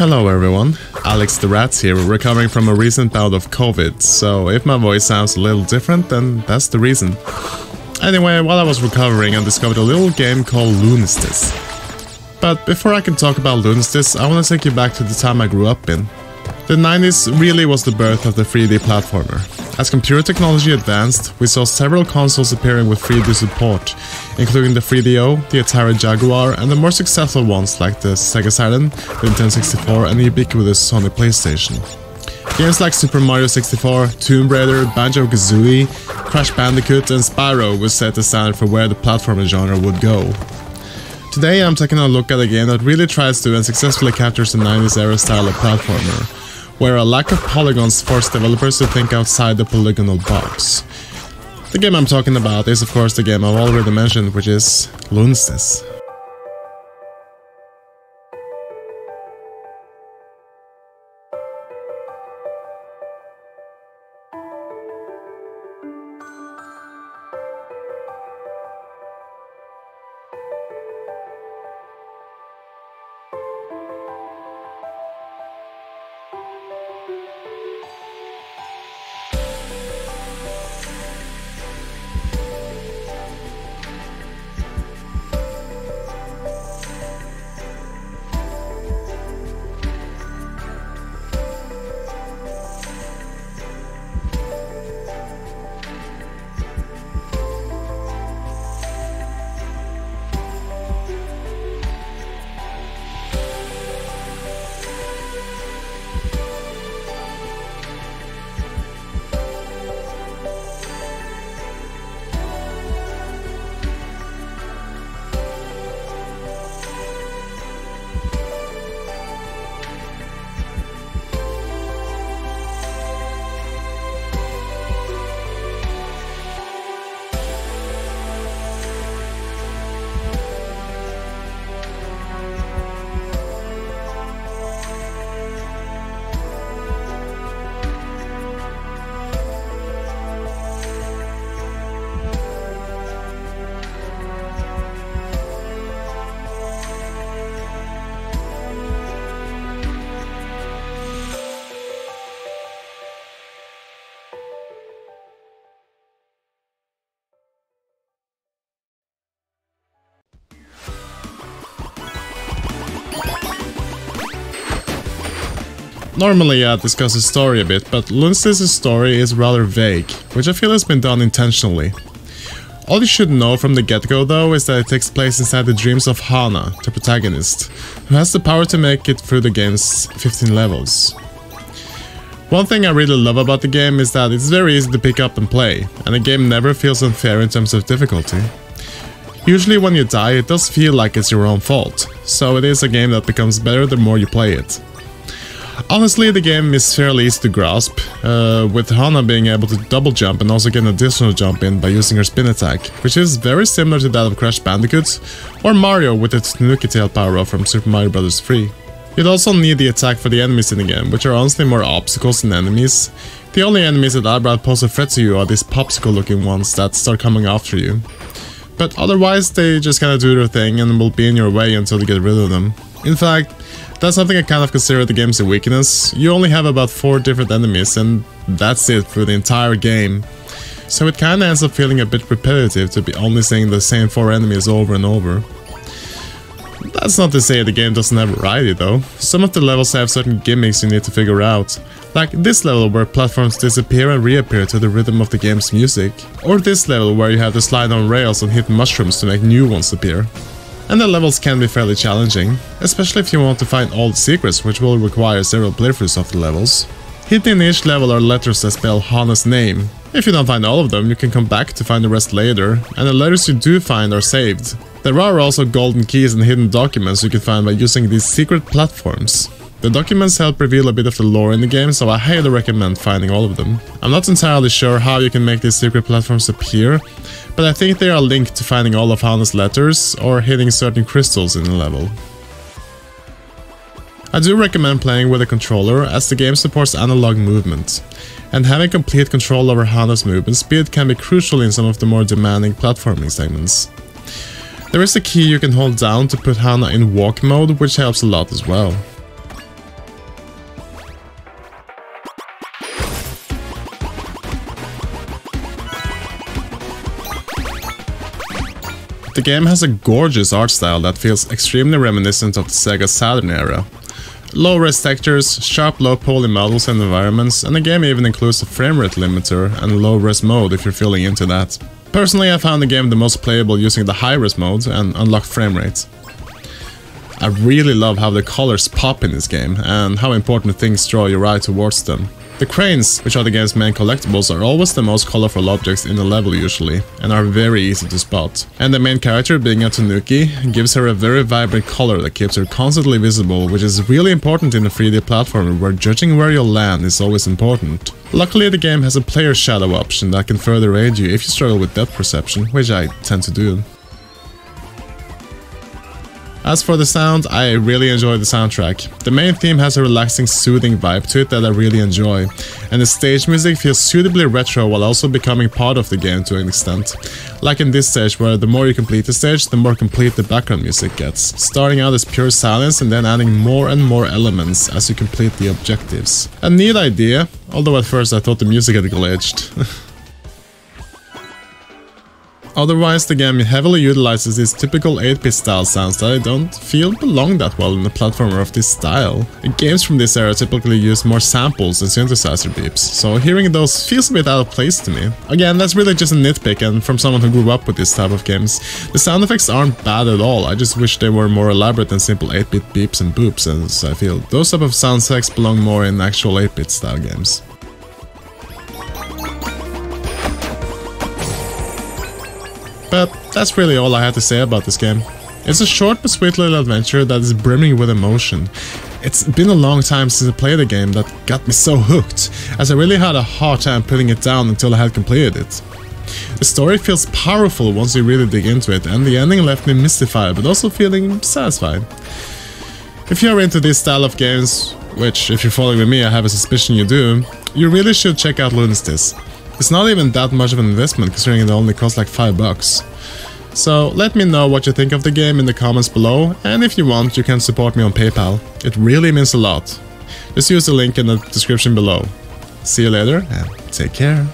Hello everyone, Alyxx the Rat here, recovering from a recent bout of COVID, so if my voice sounds a little different, then that's the reason. Anyway, while I was recovering, I discovered a little game called Lunistice. But before I can talk about Lunistice, I want to take you back to the time I grew up in. The 90s really was the birth of the 3D platformer. As computer technology advanced, we saw several consoles appearing with 3D support, including the 3DO, the Atari Jaguar, and the more successful ones like the Sega Saturn, the Nintendo 64, and the ubiquitous Sony PlayStation. Games like Super Mario 64, Tomb Raider, Banjo-Kazooie, Crash Bandicoot, and Spyro would set the standard for where the platformer genre would go. Today I'm taking a look at a game that really tries to and successfully captures the 90s era style of platformer, where a lack of polygons forced developers to think outside the polygonal box. The game I'm talking about is of course the game I've already mentioned, which is Lunistice. Normally I'd discuss the story a bit, but Lunistice's story is rather vague, which I feel has been done intentionally. All you should know from the get-go though is that it takes place inside the dreams of Hana, the protagonist, who has the power to make it through the game's 15 levels. One thing I really love about the game is that it's very easy to pick up and play, and the game never feels unfair in terms of difficulty. Usually when you die it does feel like it's your own fault, so it is a game that becomes better the more you play it. Honestly, the game is fairly easy to grasp, with Hana being able to double jump and also get an additional jump in by using her spin attack, which is very similar to that of Crash Bandicoot, or Mario with its Tanuki Tail power-up from Super Mario Bros. 3. You'd also need the attack for the enemies in the game, which are honestly more obstacles than enemies. The only enemies that outright pose a threat to you are these popsicle looking ones that start coming after you. But otherwise they just kinda do their thing and will be in your way until you get rid of them. In fact, that's something I kind of consider the game's weakness. You only have about 4 different enemies and that's it for the entire game. So it kinda ends up feeling a bit repetitive to be only seeing the same 4 enemies over and over. That's not to say the game doesn't have variety though. Some of the levels have certain gimmicks you need to figure out. Like this level where platforms disappear and reappear to the rhythm of the game's music. Or this level where you have to slide on rails and hit mushrooms to make new ones appear. And the levels can be fairly challenging, especially if you want to find all the secrets, which will require several playthroughs of the levels. Hidden in each level are letters that spell Hana's name. If you don't find all of them, you can come back to find the rest later, and the letters you do find are saved. There are also golden keys and hidden documents you can find by using these secret platforms. The documents help reveal a bit of the lore in the game, so I highly recommend finding all of them. I'm not entirely sure how you can make these secret platforms appear, but I think they are linked to finding all of Hana's letters or hitting certain crystals in the level. I do recommend playing with a controller as the game supports analog movement, and having complete control over Hana's movement speed can be crucial in some of the more demanding platforming segments. There is a key you can hold down to put Hana in walk mode, which helps a lot as well. The game has a gorgeous art style that feels extremely reminiscent of the Sega Saturn era. Low-res textures, sharp low-poly models and environments, and the game even includes a framerate limiter and low-res mode if you're feeling into that. Personally, I found the game the most playable using the high-res mode and unlocked framerate. I really love how the colors pop in this game, and how important things draw your eye towards them. The cranes, which are the game's main collectibles, are always the most colorful objects in the level usually, and are very easy to spot. And the main character, being a tanuki, gives her a very vibrant color that keeps her constantly visible, which is really important in a 3D platformer where judging where you'll land is always important. Luckily, the game has a player shadow option that can further aid you if you struggle with depth perception, which I tend to do. As for the sound, I really enjoy the soundtrack. The main theme has a relaxing, soothing vibe to it that I really enjoy, and the stage music feels suitably retro while also becoming part of the game to an extent. Like in this stage, where the more you complete the stage, the more complete the background music gets, starting out as pure silence and then adding more and more elements as you complete the objectives. A neat idea, although at first I thought the music had glitched. Otherwise, the game heavily utilizes these typical 8-bit style sounds that I don't feel belong that well in a platformer of this style. Games from this era typically use more samples and synthesizer beeps, so hearing those feels a bit out of place to me. Again, that's really just a nitpick, and from someone who grew up with this type of games, the sound effects aren't bad at all. I just wish they were more elaborate than simple 8-bit beeps and boops, as I feel those type of sound effects belong more in actual 8-bit style games. But that's really all I had to say about this game. It's a short but sweet little adventure that is brimming with emotion. It's been a long time since I played a game that got me so hooked, as I really had a hard time putting it down until I had completed it. The story feels powerful once you really dig into it, and the ending left me mystified but also feeling satisfied. If you're into this style of games, which if you're following with me I have a suspicion you do, you really should check out Lunistice. It's not even that much of an investment considering it only costs like $5. So let me know what you think of the game in the comments below, and if you want you can support me on PayPal. It really means a lot. Just use the link in the description below. See you later and take care.